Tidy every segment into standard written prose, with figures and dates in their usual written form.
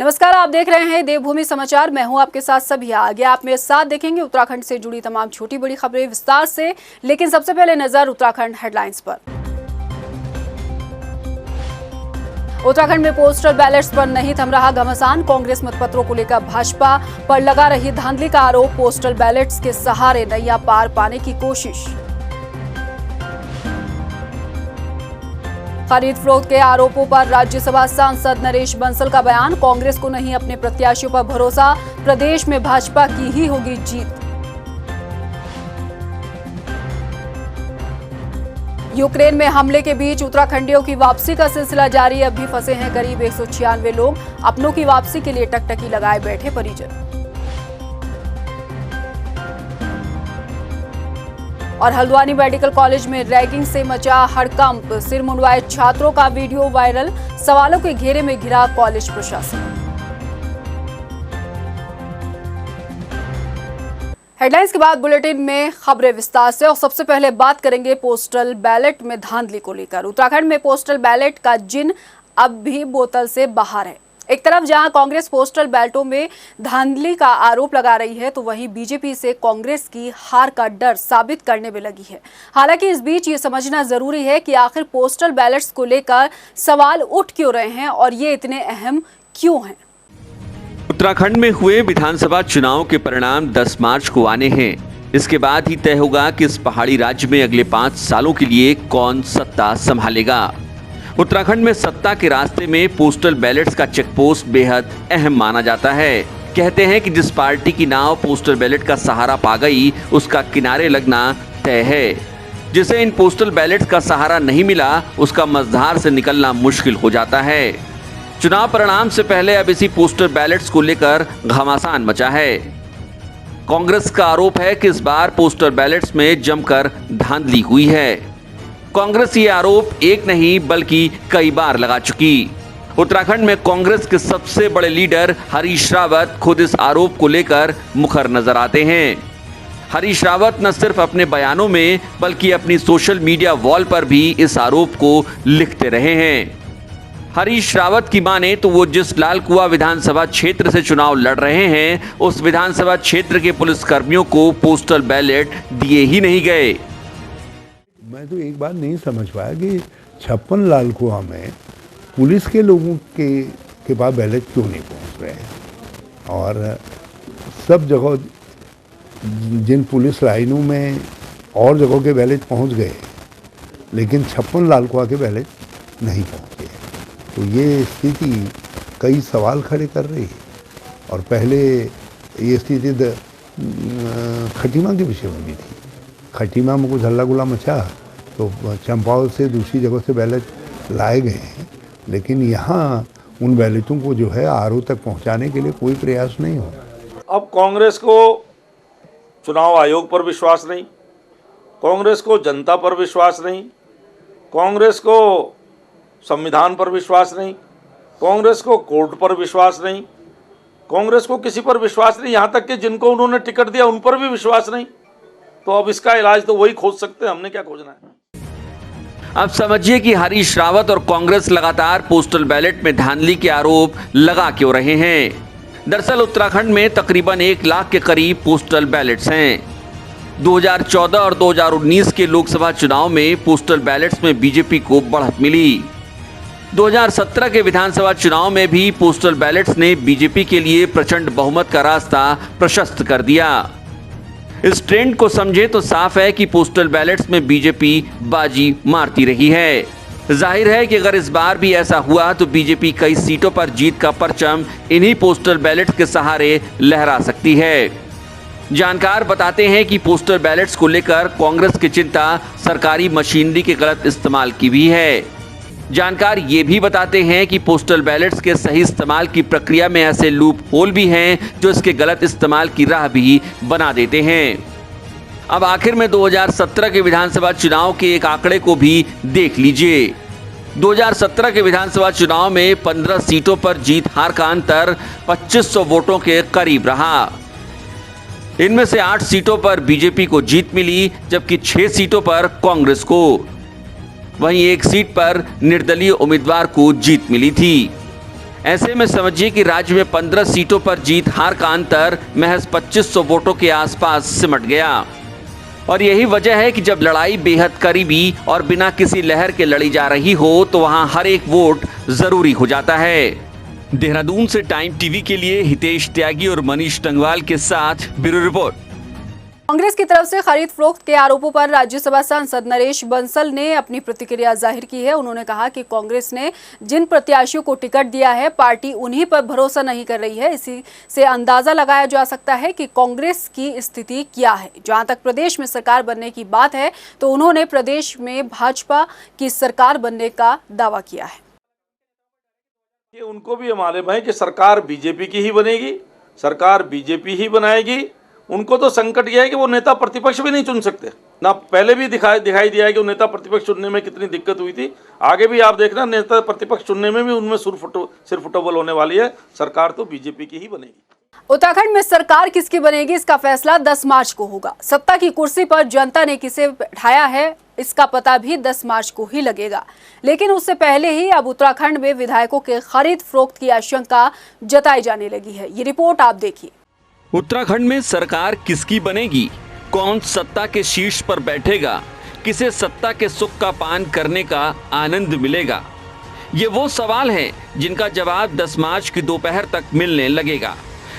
नमस्कार, आप देख रहे हैं देवभूमि समाचार। मैं हूं आपके साथ सभी। आगे आप मेरे साथ देखेंगे उत्तराखंड से जुड़ी तमाम छोटी बड़ी खबरें विस्तार से, लेकिन सबसे पहले नजर उत्तराखंड हेडलाइंस पर। उत्तराखंड में पोस्टल बैलेट्स पर नहीं थम रहा घमासान। कांग्रेस मतपत्रों को लेकर भाजपा पर लगा रही धांधली का आरोप। पोस्टल बैलेट्स के सहारे नैया पार पाने की कोशिश। खरीद फरोख्त के आरोपों पर राज्यसभा सांसद नरेश बंसल का बयान। कांग्रेस को नहीं अपने प्रत्याशियों पर भरोसा, प्रदेश में भाजपा की ही होगी जीत। यूक्रेन में हमले के बीच उत्तराखंडियों की वापसी का सिलसिला जारी। अब भी फंसे हैं करीब 196 लोग। अपनों की वापसी के लिए टकटकी लगाए बैठे परिजन। और हल्द्वानी मेडिकल कॉलेज में रैगिंग से मचा हड़कंप। सिर मुंडवाए छात्रों का वीडियो वायरल। सवालों के घेरे में घिरा कॉलेज प्रशासन। हेडलाइंस के बाद बुलेटिन में खबरें विस्तार से। और सबसे पहले बात करेंगे पोस्टल बैलेट में धांधली को लेकर। उत्तराखंड में पोस्टल बैलेट का जिन अब भी बोतल से बाहर है। एक तरफ जहां कांग्रेस पोस्टल बैलेटों में धांधली का आरोप लगा रही है, तो वहीं बीजेपी से कांग्रेस की हार का डर साबित करने में लगी है। हालांकि इस बीच ये समझना जरूरी है कि आखिर पोस्टल बैलेट्स को लेकर सवाल उठ क्यों रहे हैं और ये इतने अहम क्यों हैं। उत्तराखंड में हुए विधानसभा चुनाव के परिणाम 10 मार्च को आने हैं। इसके बाद ही तय होगा कि इस पहाड़ी राज्य में अगले 5 सालों के लिए कौन सत्ता संभालेगा। उत्तराखंड में सत्ता के रास्ते में पोस्टल बैलेट्स का चेकपोस्ट बेहद अहम माना जाता है। कहते हैं कि जिस पार्टी की नाव पोस्टल बैलेट का सहारा पा गई, उसका किनारे लगना तय है। जिसे इन पोस्टल बैलेट्स का सहारा नहीं मिला, उसका मझधार से निकलना मुश्किल हो जाता है। चुनाव परिणाम से पहले अब इसी पोस्टल बैलेट्स को लेकर घमासान मचा है। कांग्रेस का आरोप है कि इस बार पोस्टल बैलेट्स में जमकर धांधली हुई है। कांग्रेस ये आरोप एक नहीं बल्कि कई बार लगा चुकी। उत्तराखंड में कांग्रेस के सबसे बड़े लीडर हरीश रावत खुद इस आरोप को लेकर मुखर नजर आते हैं। हरीश रावत न सिर्फ अपने बयानों में बल्कि अपनी सोशल मीडिया वॉल पर भी इस आरोप को लिखते रहे हैं। हरीश रावत की माने तो वो जिस लालकुआं विधानसभा क्षेत्र से चुनाव लड़ रहे हैं, उस विधानसभा क्षेत्र के पुलिसकर्मियों को पोस्टल बैलेट दिए ही नहीं गए। मैं तो एक बात नहीं समझ पाया कि 56 लालकुआं में पुलिस के लोगों के पास बैलेट क्यों नहीं पहुंच रहे हैं। और सब जगह जिन पुलिस लाइनों में और जगहों के बैलेट पहुंच गए, लेकिन 56 लालकुआं के बैलेट नहीं पहुंचे। तो ये स्थिति कई सवाल खड़े कर रही है। और पहले ये स्थिति खटीमा के विषय में भी थी। खटीमा में कुछ हल्ला गुल्ला मचा तो चंपावत से दूसरी जगह से बैलेट लाए गए हैं, लेकिन यहाँ उन बैलेटों को जो है आरओ तक पहुँचाने के लिए कोई प्रयास नहीं हो। अब कांग्रेस को चुनाव आयोग पर विश्वास नहीं, कांग्रेस को जनता पर विश्वास नहीं, कांग्रेस को संविधान पर विश्वास नहीं, कांग्रेस को कोर्ट पर विश्वास नहीं, कांग्रेस को किसी पर विश्वास नहीं, यहाँ तक कि जिनको उन्होंने टिकट दिया उन पर भी विश्वास नहीं। तो अब इसका इलाज तो वही खोज सकते हैं, हमने क्या खोजना है। अब समझिए कि हरीश रावत और कांग्रेस लगातार पोस्टल बैलेट में धांधली के आरोप लगा क्यों रहे हैं। दरअसल उत्तराखंड में तकरीबन 1 लाख के करीब पोस्टल बैलेट्स हैं। 2014 और 2019 के लोकसभा चुनाव में पोस्टल बैलेट्स में बीजेपी को बढ़त मिली। 2017 के विधानसभा चुनाव में भी पोस्टल बैलेट्स ने बीजेपी के लिए प्रचंड बहुमत का रास्ता प्रशस्त कर दिया। इस ट्रेंड को समझे तो साफ है कि पोस्टल बैलेट्स में बीजेपी बाजी मारती रही है। जाहिर है कि अगर इस बार भी ऐसा हुआ तो बीजेपी कई सीटों पर जीत का परचम इन्हीं पोस्टल बैलेट्स के सहारे लहरा सकती है। जानकार बताते हैं कि पोस्टल बैलेट्स को लेकर कांग्रेस की चिंता सरकारी मशीनरी के गलत इस्तेमाल की भी है। जानकार ये भी बताते हैं कि पोस्टल बैलेट्स के सही इस्तेमाल की प्रक्रिया में ऐसे लूप होल भी हैं जो इसके गलत इस्तेमाल की राह भी बना देते हैं। अब आखिर में 2017 के विधानसभा चुनाव के एक आंकड़े को भी देख लीजिए। 2017 के विधानसभा चुनाव में 15 सीटों पर जीत हार का अंतर 2500 वोटों के करीब रहा। इनमें से 8 सीटों पर बीजेपी को जीत मिली, जबकि 6 सीटों पर कांग्रेस को, वहीं 1 सीट पर निर्दलीय उम्मीदवार को जीत मिली थी। ऐसे में समझिए कि राज्य में 15 सीटों पर जीत हार का अंतर महज 2500 वोटों के आसपास सिमट गया। और यही वजह है कि जब लड़ाई बेहद करीबी और बिना किसी लहर के लड़ी जा रही हो तो वहां हर एक वोट जरूरी हो जाता है। देहरादून से टाइम टीवी के लिए हितेश त्यागी और मनीष टंगवाल के साथ ब्यूरो रिपोर्ट। कांग्रेस की तरफ से खरीद फरोख्त के आरोपों पर राज्यसभा सांसद नरेश बंसल ने अपनी प्रतिक्रिया जाहिर की है। उन्होंने कहा कि कांग्रेस ने जिन प्रत्याशियों को टिकट दिया है, पार्टी उन्हीं पर भरोसा नहीं कर रही है। इसी से अंदाजा लगाया जा सकता है कि कांग्रेस की स्थिति क्या है। जहां तक प्रदेश में सरकार बनने की बात है तो उन्होंने प्रदेश में भाजपा की सरकार बनने का दावा किया है। ये उनको भी मालूम है कि सरकार बीजेपी की ही बनेगी, सरकार बीजेपी ही बनाएगी। उनको तो संकट यह है कि वो नेता प्रतिपक्ष भी नहीं चुन सकते ना। पहले भी दिखाई दिया है कि वो नेता प्रतिपक्ष चुनने में कितनी दिक्कत हुई थी। आगे भी आप देखना, नेता प्रतिपक्ष चुनने में भी उनमें सिर फुटबॉल होने वाली है। सरकार तो बीजेपी की ही बनेगी। उत्तराखंड में सरकार किसकी बनेगी, इसका फैसला 10 मार्च को होगा। सत्ता की कुर्सी पर जनता ने किसे बैठाया है, इसका पता भी 10 मार्च को ही लगेगा। लेकिन उससे पहले ही अब उत्तराखंड में विधायकों के खरीद फरोख्त की आशंका जताई जाने लगी है। ये रिपोर्ट आप देखिए। उत्तराखंड में सरकार किसकी बनेगी, कौन सत्ता के शीर्ष पर बैठेगा, किसे सत्ता के सुख का पान करने का आनंद मिलेगा, ये वो सवाल हैं जिनका जवाब 10 मार्च की दोपहर तक मिलने लगेगा।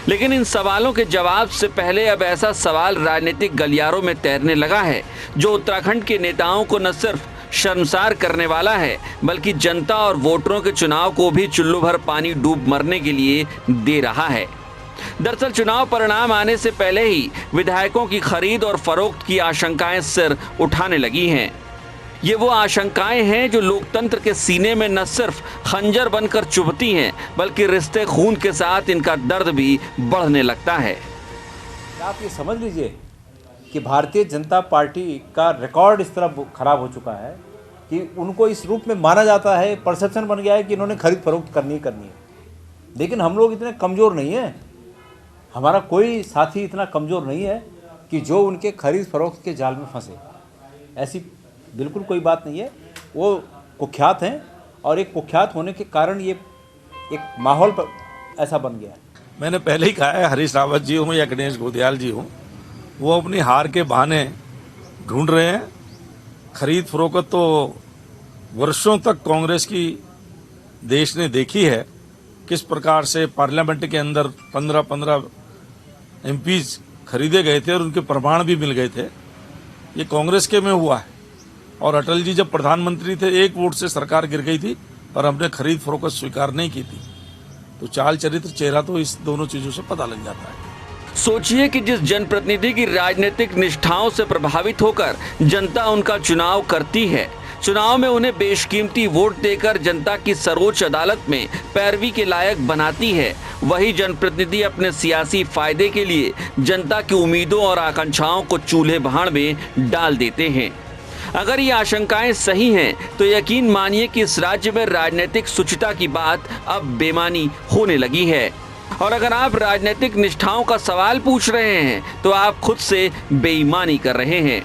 लेकिन इन सवालों के जवाब से पहले अब ऐसा सवाल राजनीतिक गलियारों में तैरने लगा है जो उत्तराखंड के नेताओं को न सिर्फ शर्मसार करने वाला है बल्कि जनता और वोटरों के चुनाव को भी चुल्लू भर पानी डूब मरने के लिए दे रहा है। दरअसल चुनाव परिणाम आने से पहले ही विधायकों की खरीद और फरोख्त की आशंकाएं सिर उठाने लगी हैं। ये वो आशंकाएं हैं जो लोकतंत्र के सीने में न सिर्फ खंजर बनकर चुभती हैं बल्कि रिश्ते खून के साथ इनका दर्द भी बढ़ने लगता है। आप ये समझ लीजिए कि भारतीय जनता पार्टी का रिकॉर्ड इस तरह खराब हो चुका है कि उनको इस रूप में माना जाता है, परसेप्शन बन गया है कि इन्होंने खरीद फरोख्त करनी है। लेकिन हम लोग इतने कमज़ोर नहीं हैं, हमारा कोई साथी इतना कमज़ोर नहीं है कि जो उनके खरीद फरोख्त के जाल में फंसे। ऐसी बिल्कुल कोई बात नहीं है। वो कुख्यात हैं और एक कुख्यात होने के कारण ये एक माहौल पर ऐसा बन गया है। मैंने पहले ही कहा है, हरीश रावत जी हों या गणेश गोदियाल जी हों, वो अपनी हार के बहाने ढूंढ रहे हैं। खरीद फरोख्त तो वर्षों तक कांग्रेस की देश ने देखी है, किस प्रकार से पार्लियामेंट के अंदर 15 एमपीज खरीदे गए थे और उनके प्रमाण भी मिल गए थे। ये कांग्रेस के में हुआ है। और अटल जी जब प्रधानमंत्री थे 1 वोट से सरकार गिर गई थी पर हमने खरीद फरोख्त स्वीकार नहीं की थी। तो चाल चरित्र चेहरा तो इस दोनों चीज़ों से पता लग जाता है। सोचिए कि जिस जनप्रतिनिधि की राजनीतिक निष्ठाओं से प्रभावित होकर जनता उनका चुनाव करती है, चुनाव में उन्हें बेशकीमती वोट देकर जनता की सर्वोच्च अदालत में पैरवी के लायक बनाती है, वही जनप्रतिनिधि अपने सियासी फायदे के लिए जनता की उम्मीदों और आकांक्षाओं को चूल्हे भाड़ में डाल देते हैं। अगर ये आशंकाएं सही हैं तो यकीन मानिए कि इस राज्य में राजनीतिक शुचिता की बात अब बेमानी होने लगी है। और अगर आप राजनीतिक निष्ठाओं का सवाल पूछ रहे हैं तो आप खुद से बेईमानी कर रहे हैं।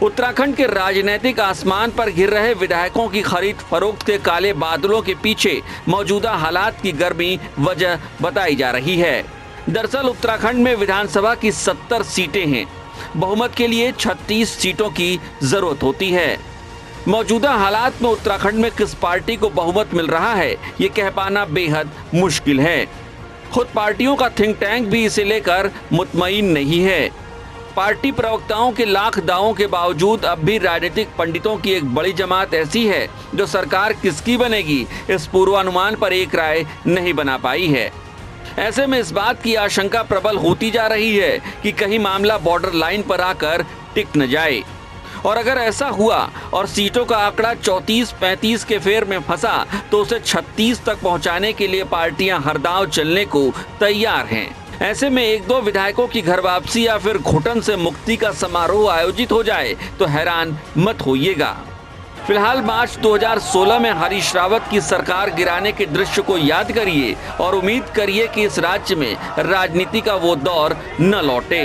उत्तराखंड के राजनीतिक आसमान पर घिर रहे विधायकों की खरीद फरोख्त के काले बादलों के पीछे मौजूदा हालात की गर्मी वजह बताई जा रही है। दरअसल उत्तराखंड में विधानसभा की 70 सीटें हैं। बहुमत के लिए 36 सीटों की जरूरत होती है। मौजूदा हालात में उत्तराखंड में किस पार्टी को बहुमत मिल रहा है ये कह पाना बेहद मुश्किल है। खुद पार्टियों का थिंक टैंक भी इसे लेकर मुतमईन नहीं है। पार्टी प्रवक्ताओं के लाख दावों के बावजूद अब भी राजनीतिक पंडितों की एक बड़ी जमात ऐसी है जो सरकार किसकी बनेगी इस पूर्वानुमान पर एक राय नहीं बना पाई है। ऐसे में इस बात की आशंका प्रबल होती जा रही है कि कहीं मामला बॉर्डर लाइन पर आकर टिक न जाए। और अगर ऐसा हुआ और सीटों का आंकड़ा 34-35 के फेर में फंसा तो उसे 36 तक पहुंचाने के लिए पार्टियां हर दांव चलने को तैयार हैं। ऐसे में 1-2 विधायकों की घर वापसी या फिर घुटन से मुक्ति का समारोह आयोजित हो जाए तो हैरान मत होइएगा। फिलहाल मार्च 2016 में हरीश रावत की सरकार गिराने के दृश्य को याद करिए और उम्मीद करिए कि इस राज्य में राजनीति का वो दौर न लौटे।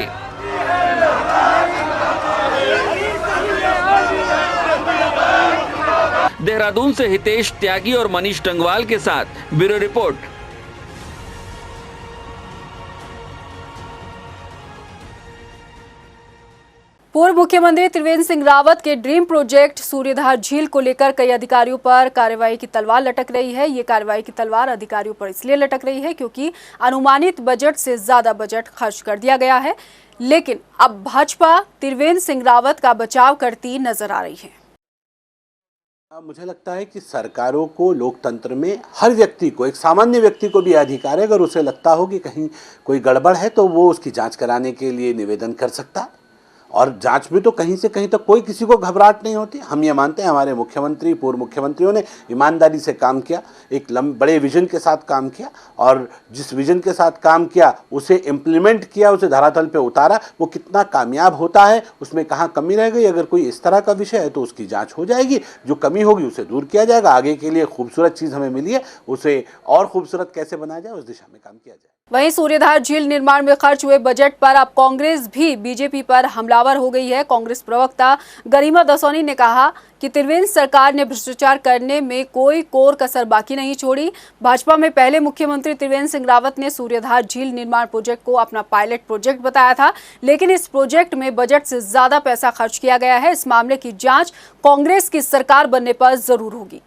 देहरादून से हितेश त्यागी और मनीष टंगवाल के साथ ब्यूरो रिपोर्ट। पूर्व मुख्यमंत्री त्रिवेंद्र सिंह रावत के ड्रीम प्रोजेक्ट सूर्यधार झील को लेकर कई अधिकारियों पर कार्रवाई की तलवार लटक रही है। ये कार्रवाई की तलवार अधिकारियों पर इसलिए लटक रही है क्योंकि अनुमानित बजट से ज्यादा बजट खर्च कर दिया गया है। लेकिन अब भाजपा त्रिवेंद्र सिंह रावत का बचाव करती नजर आ रही है। मुझे लगता है कि सरकारों को, लोकतंत्र में हर व्यक्ति को, एक सामान्य व्यक्ति को भी अधिकार है, अगर उसे लगता हो कि कहीं कोई गड़बड़ है तो वो उसकी जांच कराने के लिए निवेदन कर सकता है। और जांच में तो कहीं से कहीं तक कोई किसी को घबराहट नहीं होती। हम ये मानते हैं हमारे मुख्यमंत्री, पूर्व मुख्यमंत्रियों ने ईमानदारी से काम किया, एक बड़े विजन के साथ काम किया, और जिस विजन के साथ काम किया उसे इम्प्लीमेंट किया, उसे धरातल पे उतारा। वो कितना कामयाब होता है, उसमें कहाँ कमी रह गई, अगर कोई इस तरह का विषय है तो उसकी जाँच हो जाएगी, जो कमी होगी उसे दूर किया जाएगा। आगे के लिए खूबसूरत चीज़ हमें मिली है, उसे और खूबसूरत कैसे बनाया जाए उस दिशा में काम किया जाए। वहीं सूर्यधार झील निर्माण में खर्च हुए बजट पर अब कांग्रेस भी बीजेपी पर हमलावर हो गई है। कांग्रेस प्रवक्ता गरिमा दसौनी ने कहा कि त्रिवेंद्र सरकार ने भ्रष्टाचार करने में कोई कोर कसर बाकी नहीं छोड़ी। भाजपा में पहले मुख्यमंत्री त्रिवेंद्र सिंह रावत ने सूर्यधार झील निर्माण प्रोजेक्ट को अपना पायलट प्रोजेक्ट बताया था, लेकिन इस प्रोजेक्ट में बजट से ज्यादा पैसा खर्च किया गया है। इस मामले की जांच कांग्रेस की सरकार बनने पर जरूर होगी।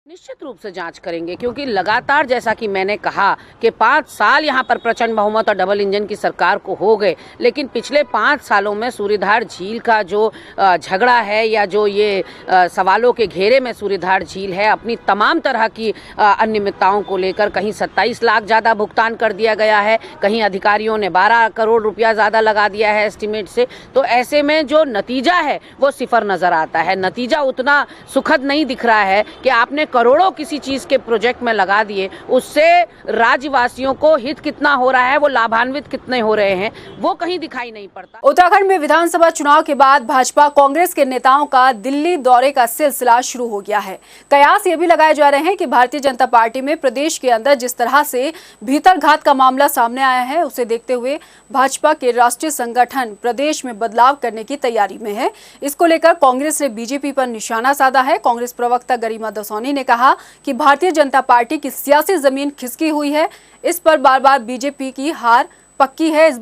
निश्चित रूप से जांच करेंगे, क्योंकि लगातार, जैसा कि मैंने कहा कि 5 साल यहाँ पर प्रचंड बहुमत और डबल इंजन की सरकार को हो गए, लेकिन पिछले 5 सालों में सूर्यधार झील का जो झगड़ा है या जो ये सवालों के घेरे में सूर्यधार झील है, अपनी तमाम तरह की अनियमितताओं को लेकर कहीं 27 लाख ज़्यादा भुगतान कर दिया गया है, कहीं अधिकारियों ने 12 करोड़ रुपया ज़्यादा लगा दिया है एस्टिमेट से। तो ऐसे में जो नतीजा है वो सिफर नज़र आता है। नतीजा उतना सुखद नहीं दिख रहा है कि आपने करोड़ों किसी चीज के प्रोजेक्ट में लगा दिए, उससे राज्यवासियों को हित कितना हो रहा है, वो लाभान्वित कितने हो रहे हैं, वो कहीं दिखाई नहीं पड़ता। उत्तराखंड में विधानसभा चुनाव के बाद भाजपा कांग्रेस के नेताओं का दिल्ली दौरे का सिलसिला शुरू हो गया है। कयास ये भी लगाए जा रहे हैं कि भारतीय जनता पार्टी में प्रदेश के अंदर जिस तरह से भीतरघात का मामला सामने आया है, उसे देखते हुए भाजपा के राष्ट्रीय संगठन प्रदेश में बदलाव करने की तैयारी में है। इसको लेकर कांग्रेस ने बीजेपी पर निशाना साधा है। कांग्रेस प्रवक्ता गरिमा दसौनी ने कहा कि भारतीय जनता पार्टी की सियासी जमीन खिसकी हुई है। इस पर बार बार बीजेपी की हार पक्की है, इस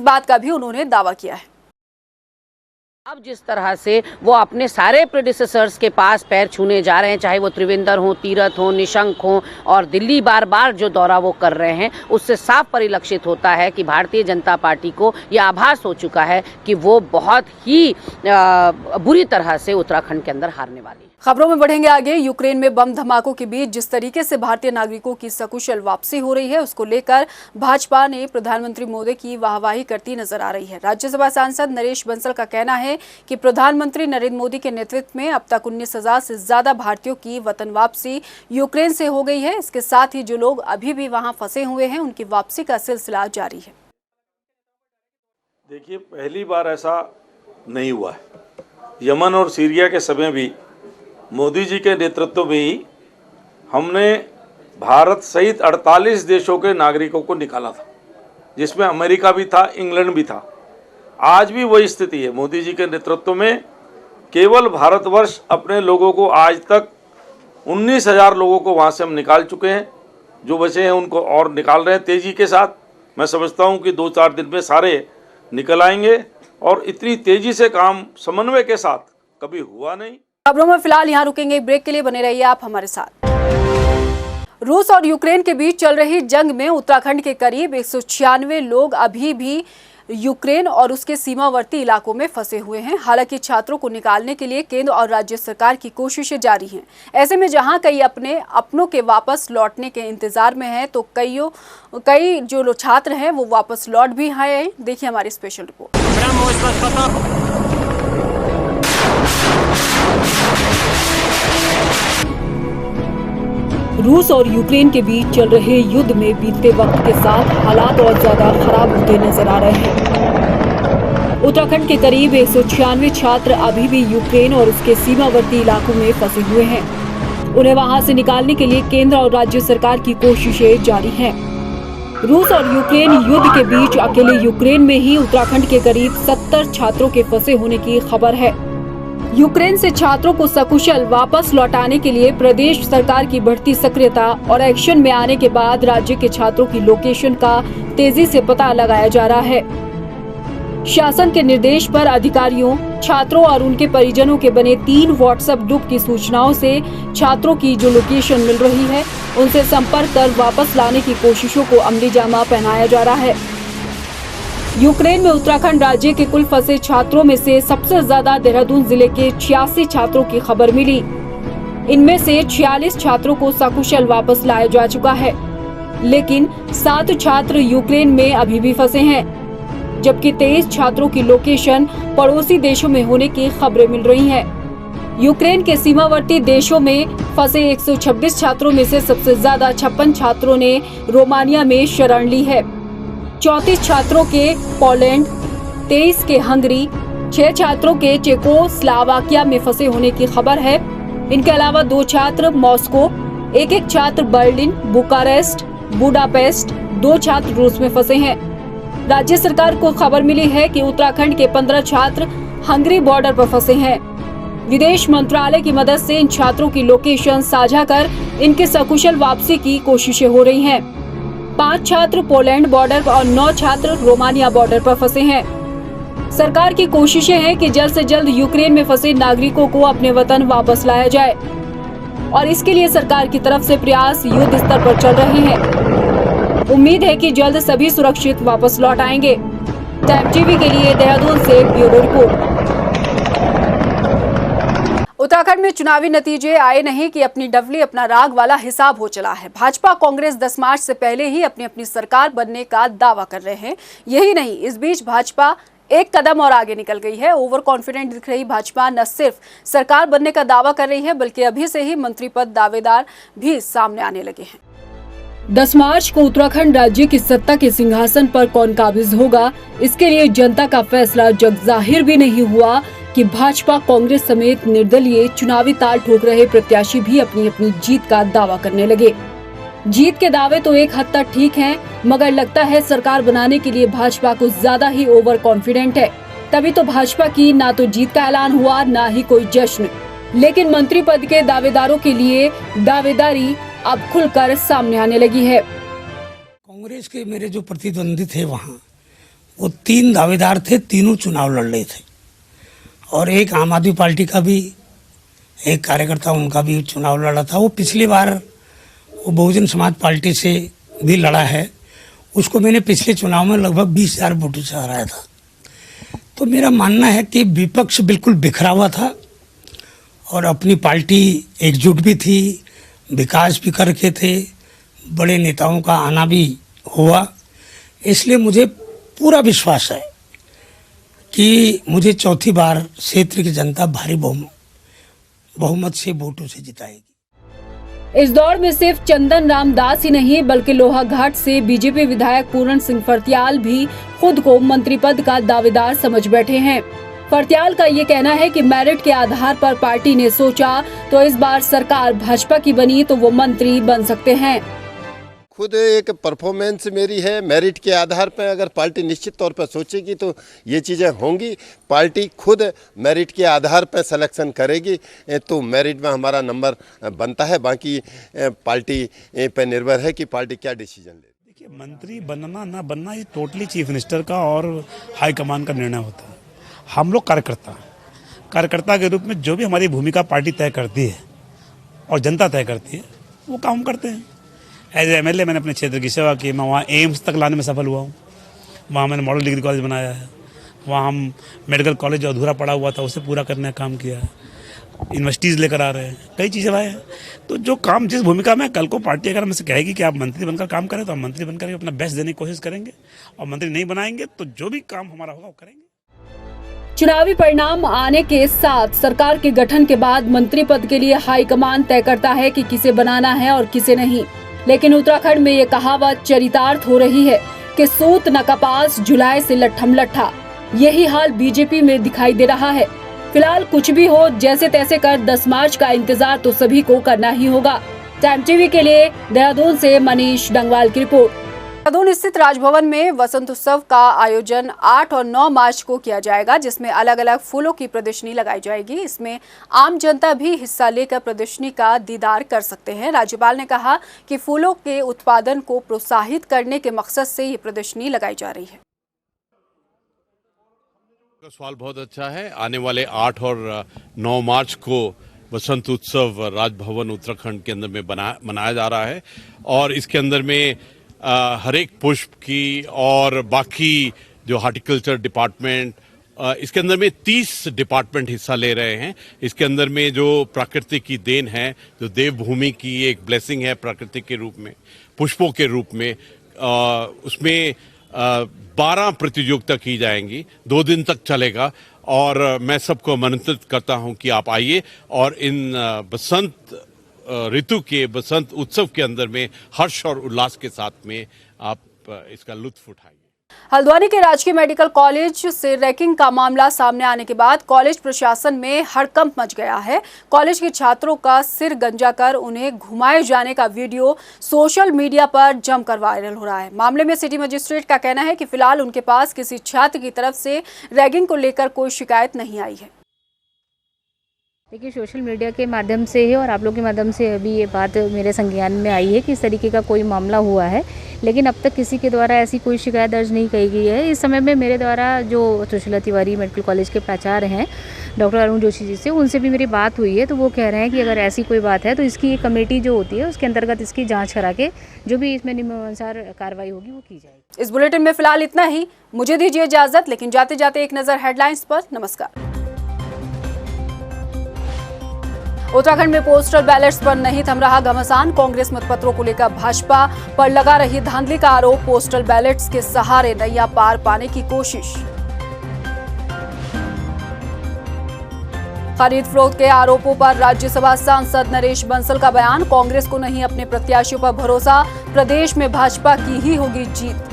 बात का भी उन्होंने दावा किया है। अब जिस तरह से वो अपने सारे प्रेडिसेसर्स के पास पैर छूने जा रहे हैं, चाहे वो त्रिवेंद्र हो, तीरथ हो, निशंक हो, और दिल्ली बार बार जो दौरा वो कर रहे हैं, उससे साफ परिलक्षित होता है कि भारतीय जनता पार्टी को यह आभास हो चुका है कि वो बहुत ही बुरी तरह से उत्तराखंड के अंदर हारने वाली है। खबरों में बढ़ेंगे आगे। यूक्रेन में बम धमाकों के बीच जिस तरीके से भारतीय नागरिकों की सकुशल वापसी हो रही है, उसको लेकर भाजपा ने प्रधानमंत्री मोदी की वाहवाही करती नजर आ रही है। राज्यसभा सांसद नरेश बंसल का कहना है कि प्रधानमंत्री नरेंद्र मोदी के नेतृत्व में अब तक 19,000 से ज्यादा भारतीयों की वतन वापसी यूक्रेन से हो गई है। इसके साथ ही जो लोग अभी भी वहां फंसे हुए हैं, उनकी वापसी का सिलसिला जारी है। देखिए, पहली बार ऐसा नहीं हुआ है। यमन और सीरिया के समय भी मोदी जी के नेतृत्व में ही हमने भारत सहित 48 देशों के नागरिकों को निकाला था, जिसमें अमेरिका भी था, इंग्लैंड भी था। आज भी वही स्थिति है। मोदी जी के नेतृत्व में केवल भारतवर्ष अपने लोगों को, आज तक 19,000 लोगों को वहाँ से हम निकाल चुके हैं। जो बचे हैं उनको और निकाल रहे हैं तेज़ी के साथ। मैं समझता हूँ कि 2-4 दिन में सारे निकल आएंगे, और इतनी तेज़ी से काम समन्वय के साथ कभी हुआ नहीं। खबरों में फिलहाल यहाँ रुकेंगे, ब्रेक के लिए बने रहिए आप हमारे साथ। रूस और यूक्रेन के बीच चल रही जंग में उत्तराखंड के करीब 196 लोग अभी भी यूक्रेन और उसके सीमावर्ती इलाकों में फंसे हुए हैं। हालांकि छात्रों को निकालने के लिए केंद्र और राज्य सरकार की कोशिशें जारी हैं। ऐसे में जहां कई अपनों के वापस लौटने के इंतजार में हैं, तो कई जो लोग छात्र हैं वो वापस लौट भी आए हैं। देखिए हमारी स्पेशल रिपोर्ट। रूस और यूक्रेन के बीच चल रहे युद्ध में बीतते वक्त के साथ हालात और ज्यादा खराब होते नजर आ रहे हैं। उत्तराखंड के करीब 196 छात्र अभी भी यूक्रेन और उसके सीमावर्ती इलाकों में फंसे हुए हैं। उन्हें वहां से निकालने के लिए केंद्र और राज्य सरकार की कोशिशें जारी हैं। रूस और यूक्रेन युद्ध के बीच अकेले यूक्रेन में ही उत्तराखंड के करीब 70 छात्रों के फंसे होने की खबर है। यूक्रेन से छात्रों को सकुशल वापस लौटाने के लिए प्रदेश सरकार की बढ़ती सक्रियता और एक्शन में आने के बाद राज्य के छात्रों की लोकेशन का तेजी से पता लगाया जा रहा है। शासन के निर्देश पर अधिकारियों, छात्रों और उनके परिजनों के बने 3 व्हाट्सएप ग्रुप की सूचनाओं से छात्रों की जो लोकेशन मिल रही है उनसे संपर्क कर वापस लाने की कोशिशों को अमली जामा पहनाया जा रहा है। यूक्रेन में उत्तराखंड राज्य के कुल फंसे छात्रों में से सबसे ज्यादा देहरादून जिले के 86 छात्रों की खबर मिली। इनमें से 46 छात्रों को सकुशल वापस लाया जा चुका है, लेकिन 7 छात्र यूक्रेन में अभी भी फंसे हैं, जबकि 23 छात्रों की लोकेशन पड़ोसी देशों में होने की खबरें मिल रही हैं। यूक्रेन के सीमावर्ती देशों में फंसे 126 छात्रों में से सबसे ज्यादा 56 छात्रों ने रोमानिया में शरण ली है। 34 छात्रों के पोलैंड, 23 के हंगरी, 6 छात्रों के चेकोस्लोवाकिया में फंसे होने की खबर है। इनके अलावा 2 छात्र मॉस्को, एक छात्र बर्लिन, बुकारेस्ट, बुडापेस्ट, 2 छात्र रूस में फंसे हैं। राज्य सरकार को खबर मिली है कि उत्तराखंड के 15 छात्र हंगरी बॉर्डर पर फंसे हैं। विदेश मंत्रालय की मदद से इन छात्रों की लोकेशन साझा कर इनके सकुशल वापसी की कोशिशें हो रही हैं। 5 छात्र पोलैंड बॉर्डर और 9 छात्र रोमानिया बॉर्डर पर फंसे हैं। सरकार की कोशिशें हैं कि जल्द से जल्द यूक्रेन में फंसे नागरिकों को अपने वतन वापस लाया जाए और इसके लिए सरकार की तरफ से प्रयास युद्ध स्तर पर चल रहे हैं। उम्मीद है कि जल्द सभी सुरक्षित वापस लौट आएंगे। टाइम टीवी के लिए देहरादून से ब्यूरो रिपोर्ट। उत्तराखंड में चुनावी नतीजे आए नहीं कि अपनी डवली अपना राग वाला हिसाब हो चला है। भाजपा कांग्रेस 10 मार्च से पहले ही अपनी अपनी सरकार बनने का दावा कर रहे हैं। यही नहीं, इस बीच भाजपा एक कदम और आगे निकल गई है। ओवर कॉन्फिडेंट दिख रही भाजपा न सिर्फ सरकार बनने का दावा कर रही है, बल्कि अभी से ही मंत्री पद दावेदार भी सामने आने लगे हैं। 10 मार्च को उत्तराखंड राज्य की सत्ता के सिंहासन पर कौन काबिज होगा, इसके लिए जनता का फैसला जग जाहिर भी नहीं हुआ कि भाजपा कांग्रेस समेत निर्दलीय चुनावी ताल ठोक रहे प्रत्याशी भी अपनी अपनी जीत का दावा करने लगे। जीत के दावे तो एक हद तक ठीक हैं, मगर लगता है सरकार बनाने के लिए भाजपा को ज्यादा ही ओवर कॉन्फिडेंट है। तभी तो भाजपा की ना तो जीत का ऐलान हुआ, ना ही कोई जश्न। लेकिन मंत्री पद के दावेदारों के लिए दावेदारी अब खुलकर सामने आने लगी है। कांग्रेस के मेरे जो प्रतिद्वंदी थे वहाँ, वो 3 दावेदार थे, तीनों चुनाव लड़ रहे थे। और एक आम आदमी पार्टी का भी एक कार्यकर्ता उनका भी चुनाव लड़ा था। वो पिछली बार वो बहुजन समाज पार्टी से भी लड़ा है, उसको मैंने पिछले चुनाव में लगभग 20,000 वोटों से हराया था। तो मेरा मानना है कि विपक्ष बिल्कुल बिखरा हुआ था और अपनी पार्टी एकजुट भी थी, विकास भी करके थे, बड़े नेताओं का आना भी हुआ। इसलिए मुझे पूरा विश्वास है कि मुझे चौथी बार क्षेत्र की जनता भारी बहुमत से वोटों से जिताएगी। इस दौर में सिर्फ चंदन रामदास ही नहीं, बल्कि लोहाघाट से बीजेपी विधायक पूरण सिंह फर्त्याल भी खुद को मंत्री पद का दावेदार समझ बैठे हैं। फर्त्याल का ये कहना है कि मेरिट के आधार पर पार्टी ने सोचा तो इस बार सरकार भाजपा की बनी तो वो मंत्री बन सकते हैं। खुद एक परफॉर्मेंस मेरी है, मेरिट के आधार पर अगर पार्टी निश्चित तौर पर सोचेगी तो ये चीज़ें होंगी। पार्टी खुद मेरिट के आधार पर सिलेक्शन करेगी तो मेरिट में हमारा नंबर बनता है। बाकी पार्टी पे निर्भर है कि पार्टी क्या डिसीजन ले। देखिए, मंत्री बनना ना बनना ये टोटली चीफ मिनिस्टर का और हाईकमान का निर्णय होता है। हम लोग कार्यकर्ता के रूप में जो भी हमारी भूमिका पार्टी तय करती है और जनता तय करती है वो काम करते हैं। एज एमएलए मैंने अपने क्षेत्र की सेवा की। मैं वहाँ एम्स तक लाने में सफल हुआ हूँ। वहाँ मैंने मॉडल डिग्री कॉलेज बनाया है। वहाँ हम मेडिकल कॉलेज जो अधूरा पड़ा हुआ था उसे पूरा करने का काम किया है। यूनिवर्सिटीज़ लेकर आ रहे हैं, कई चीज़ें लाए हैं। तो जो काम जिस भूमिका में कल को पार्टी अगर हमसे कहेगी कि आप मंत्री बनकर काम करें तो हम मंत्री बनकर अपना बेस्ट देने की कोशिश करेंगे, और मंत्री नहीं बनाएंगे तो जो भी काम हमारा होगा वो करेंगे। चुनावी परिणाम आने के साथ सरकार के गठन के बाद मंत्री पद के लिए हाईकमान तय करता है कि किसे बनाना है और किसे नहीं। लेकिन उत्तराखंड में ये कहावत चरितार्थ हो रही है कि सूत न कपास जुलाई से लट्ठम लट्ठा। यही हाल बीजेपी में दिखाई दे रहा है। फिलहाल कुछ भी हो, जैसे तैसे कर 10 मार्च का इंतजार तो सभी को करना ही होगा। टाइम टीवी के लिए देहरादून से मनीष डंगवाल की रिपोर्ट। देहरादून स्थित राजभवन में वसंत उत्सव का आयोजन 8 और 9 मार्च को किया जाएगा, जिसमें अलग अलग फूलों की प्रदर्शनी लगाई जाएगी। इसमें आम जनता भी हिस्सा लेकर प्रदर्शनी का दीदार कर सकते हैं। राज्यपाल ने कहा कि फूलों के उत्पादन को प्रोत्साहित करने के मकसद से ये प्रदर्शनी लगाई जा रही है। सवाल बहुत अच्छा है। आने वाले 8 और 9 मार्च को वसंत उत्सव राजभवन उत्तराखंड के अंदर में मनाया जा रहा है और इसके अंदर में हर एक पुष्प की और बाकी जो हॉर्टिकल्चर डिपार्टमेंट, इसके अंदर में 30 डिपार्टमेंट हिस्सा ले रहे हैं। इसके अंदर में जो प्रकृति की देन है, जो देवभूमि की एक ब्लेसिंग है प्रकृति के रूप में, पुष्पों के रूप में, उसमें 12 प्रतियोगिता की जाएंगी। 2 दिन तक चलेगा और मैं सबको आमंत्रित करता हूं कि आप आइए और इन बसंत ऋतु के बसंत उत्सव के अंदर में हर्ष और उल्लास के साथ में आप इसका लुत्फ उठाइए। हल्द्वानी के राजकीय मेडिकल कॉलेज से रैगिंग का मामला सामने आने के बाद कॉलेज प्रशासन में हड़कंप मच गया है। कॉलेज के छात्रों का सिर गंजा कर उन्हें घुमाए जाने का वीडियो सोशल मीडिया पर जमकर वायरल हो रहा है। मामले में सिटी मजिस्ट्रेट का कहना है कि फिलहाल उनके पास किसी छात्र की तरफ से रैगिंग को लेकर कोई शिकायत नहीं आई है। देखिए, सोशल मीडिया के माध्यम से है और आप लोग के माध्यम से अभी ये बात मेरे संज्ञान में आई है कि इस तरीके का कोई मामला हुआ है, लेकिन अब तक किसी के द्वारा ऐसी कोई शिकायत दर्ज नहीं की गई है। इस समय में मेरे द्वारा जो सुशीला तिवारी मेडिकल कॉलेज के प्राचार्य हैं डॉक्टर अरुण जोशी जी से, उनसे भी मेरी बात हुई है, तो वो कह रहे हैं कि अगर ऐसी कोई बात है तो इसकी एक कमेटी जो होती है उसके अंतर्गत इसकी जाँच करा के जो भी इसमें नियमानुसार कार्रवाई होगी वो की जाएगी। इस बुलेटिन में फिलहाल इतना ही। मुझे दीजिए इजाजत, लेकिन जाते जाते एक नजर हेडलाइंस पर। नमस्कार। उत्तराखंड में पोस्टल बैलेट्स पर नहीं थम रहा घमासान। कांग्रेस मतपत्रों को लेकर भाजपा पर लगा रही धांधली का आरोप। पोस्टल बैलेट्स के सहारे नैया पार पाने की कोशिश। खरीद फरोख्त के आरोपों पर राज्यसभा सांसद नरेश बंसल का बयान। कांग्रेस को नहीं अपने प्रत्याशियों पर भरोसा, प्रदेश में भाजपा की ही होगी जीत।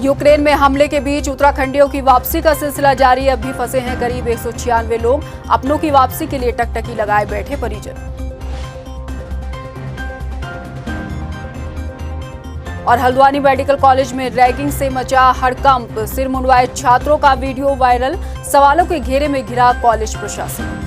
यूक्रेन में हमले के बीच उत्तराखंडियों की वापसी का सिलसिला जारी। अब भी फंसे हैं करीब 196 लोग। अपनों की वापसी के लिए टकटकी लगाए बैठे परिजन। और हल्द्वानी मेडिकल कॉलेज में रैगिंग से मचा हड़कंप। सिर मुंडवाए छात्रों का वीडियो वायरल। सवालों के घेरे में घिरा कॉलेज प्रशासन।